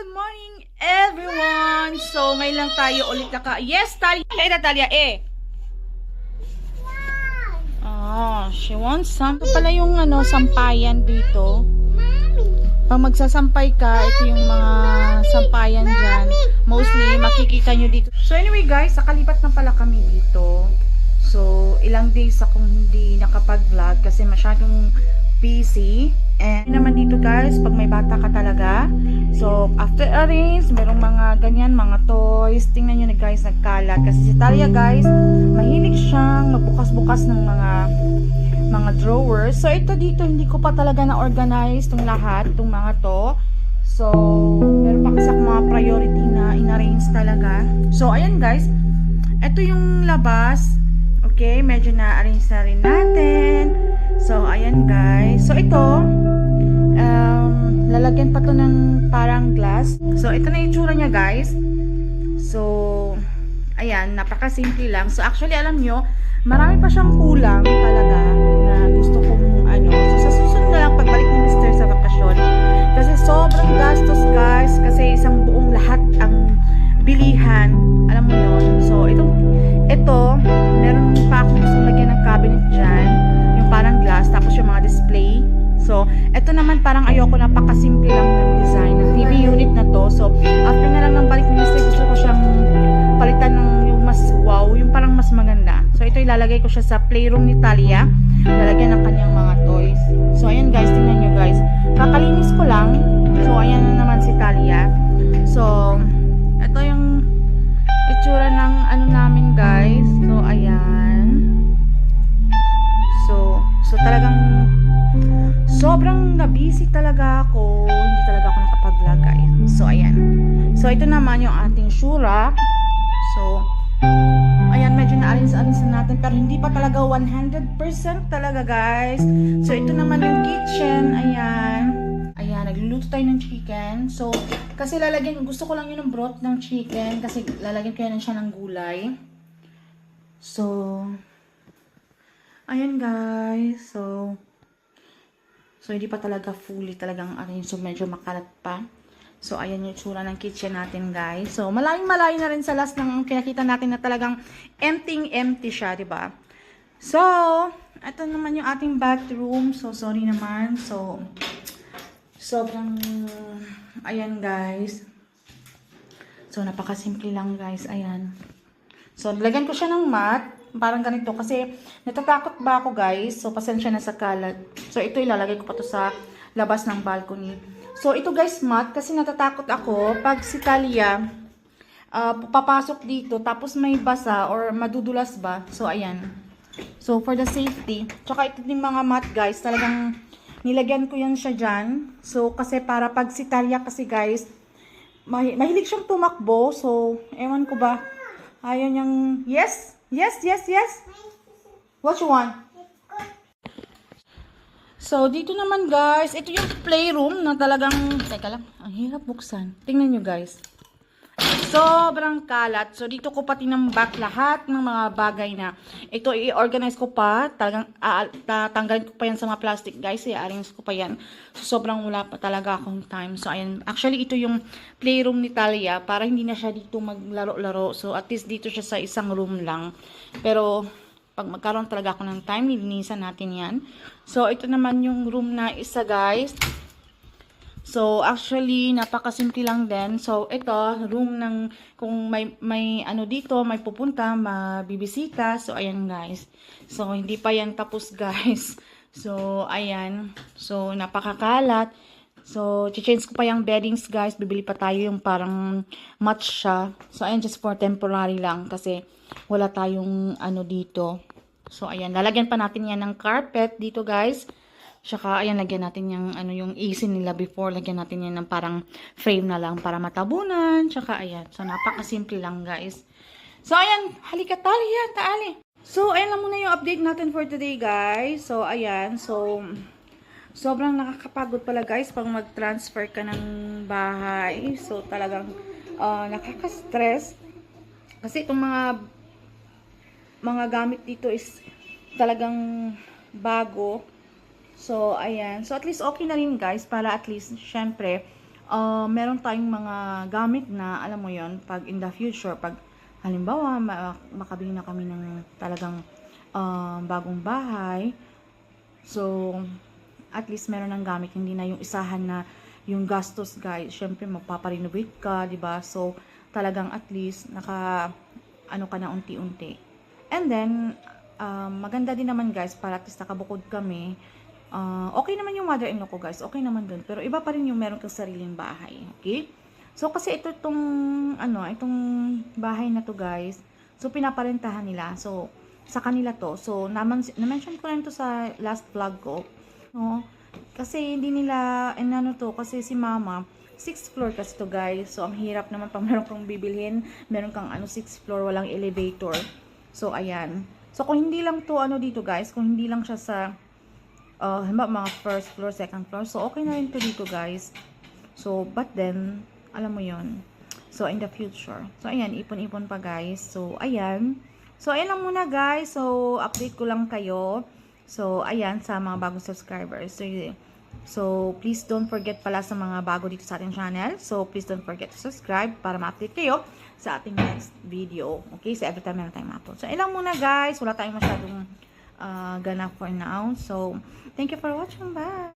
good morning everyone! So, ngayon lang tayo ulit Yes, Talia! Hey, Talia, Oh, she wants some. Ito pala yung sampayan dito. Pag magsasampay ka, ito yung mga sampayan dyan. Mostly, makikita nyo dito. So, anyway guys, nakalipat na pala kami dito. So, ilang days akong hindi nakapag-vlog kasi masyadong busy. And naman dito guys, pag may bata ka talaga. So, after arrange, merong mga ganyan, mga toys. Tingnan nyo na guys, nagkalat. Kasi si Talia guys, mahilig siyang magbukas-bukas ng mga drawers. So, ito dito, hindi ko pa talaga na-organize itong lahat, itong mga to. So, meron pa kasi mga priority na in-arrange talaga. So, ayan guys, ito yung labas. Okay, medyo na-arrange na rin natin. So, ayan guys. So, ito, lalagyan pa to ng parang glass. So, ito na yung itsura niya guys. So, ayan, napaka-simple lang. So, actually, alam nyo, marami pa siyang kulang talaga na gusto kong So, sa susunod na lang, pagbalik ni Mr. sa bakasyon. Kasi sobrang gastos guys. Kasi isang buong lahat ang bilihan. Alam mo yun. So, ito, meron pa akong gusto lagyan ng cabinet dyan. Yung parang glass. Tapos yung mga display. So, ito naman parang ayoko na pakasimple lang ng design ng TV unit na to. So, after na lang ng balik ni Mr. gusto ko siyang palitan ng yung mas wow, yung parang mas maganda. So, ito ilalagay ko siya sa playroom ni Talia. Lalagyan ng kanyang mga toys. So, ayan guys, tingnan nyo guys. Kakalinis ko lang. So, ayan na naman si Talia. So, ito yung itsura ng namin guys. So, ayan. So talagang sobrang na-busy talaga ako. Hindi talaga ako nakapag-vlog guys. So, ayan. So, ito naman yung ating shoe rack. So, ayan, medyo na-arrange natin. Pero hindi pa talaga 100% talaga guys. So, ito naman yung kitchen. Ayan. Ayan, nagluluto tayo ng chicken. So, kasi gusto ko lang yun ng broth ng chicken. Kasi lalagyan ko yan siya ng gulay. So, ayan guys. So, hindi pa talaga fully talagang arrange. So, medyo makalat pa. So, ayan yung tsura ng kitchen natin, guys. So, malayong-malayo na rin sa last ng kinakita natin na talagang empty siya, diba? So, ito naman yung ating bathroom. So, sorry naman. So, sobrang, ayan, guys. So, napakasimple lang, guys. Ayan. So, lagyan ko siya ng mat. Parang ganito. Kasi, natatakot ba ako, guys? So, pasensya na sa kalat. So, ito ilalagay ko pa to sa labas ng balcony. So, ito guys, mat. Kasi natatakot ako pag si Talia papasok dito. Tapos may basa or madudulas ba. So, ayan. So, for the safety. Tsaka ito din mga mat, guys. Talagang nilagyan ko yan siya dyan. So, kasi para pag si Talia kasi, guys, mahilig siyang tumakbo. So, ewan ko ba. Ayaw niyang, yes. What you want? So, dito naman guys, ito yung playroom na talagang, teka lang, ang hirap buksan. Tingnan nyo guys. Sobrang kalat. So, dito ko pati tinambak lahat ng mga bagay na ito i-organize ko pa. Talagang tatanggalin ko pa yan sa mga plastic guys. I-arrange ko pa yan. So, sobrang wala pa talaga akong time. So, ayan. Actually, ito yung playroom ni Talia para hindi na siya dito maglaro-laro. So, at least dito siya sa isang room lang. Pero, pag magkaroon talaga ako ng time, nilinisan natin yan. So, ito naman yung room na isa guys. So, actually, napakasimple lang din. So, ito, room ng, kung may dito, may pupunta, mabibisita. So, ayan guys. So, hindi pa yan tapos guys. So, ayan. So, napakakalat. So, change ko pa yung beddings guys. Bibili pa tayo yung parang match siya. So, ayan, just for temporary lang. Kasi, wala tayong dito. So, ayan. Lalagyan pa natin yan ng carpet dito guys. Tsaka, ayan, lagyan natin yung AC nila before. Lagyan natin yan ng parang frame na lang para matabunan. Tsaka, ayan. So, napakasimple lang, guys. So, ayan. Halika, Talia. Taali. So, ayan lang muna yung update natin for today, guys. So, ayan. So, sobrang nakakapagod pala, guys, pag mag-transfer ka ng bahay. So, talagang nakaka-stress. Kasi itong mga gamit dito is talagang bago. So, ayan. So, at least okay na rin guys. Para at least, syempre, meron tayong mga gamit na, alam mo yon, pag in the future, pag halimbawa, makabili na kami ng talagang bagong bahay. So, at least meron ng gamit, hindi na yung isahan na yung gastos, guys. Syempre, magpaparenovate ka, di ba? So, talagang at least, ano ka na unti-unti. And then, maganda din naman, guys, para at least nakabukod kami. Okay naman yung mother-in-law ko, guys. Okay naman dun. Pero iba pa rin yung meron kang sariling bahay. Okay? So, kasi itong bahay na to, guys. So, pinaparentahan nila. So, sa kanila to. So, na-mention ko rin to sa last vlog ko. No? Kasi hindi nila, to, kasi si mama, 6th floor kasi to, guys. So, ang hirap naman pag meron kang bibilhin, meron kang 6th floor, walang elevator. So, ayan. So, kung hindi lang to, dito, guys, kung hindi lang siya sa, mga first floor, second floor, so, okay na rin to dito, guys. So, but then, alam mo yon. So, in the future. So, ayan, ipon-ipon pa, guys. So, ayan. So, ayan lang muna, guys. So, update ko lang kayo. So, ayan, sa mga bagong subscribers. So, please don't forget pala sa mga bago dito sa ating channel. So, please don't forget to subscribe para ma-update kayo sa ating next video. Okay? So, every time meron tayong ma-upload. So, ayan lang muna, guys. Wala tayong masyadong ganap for now. So, thank you for watching. Bye!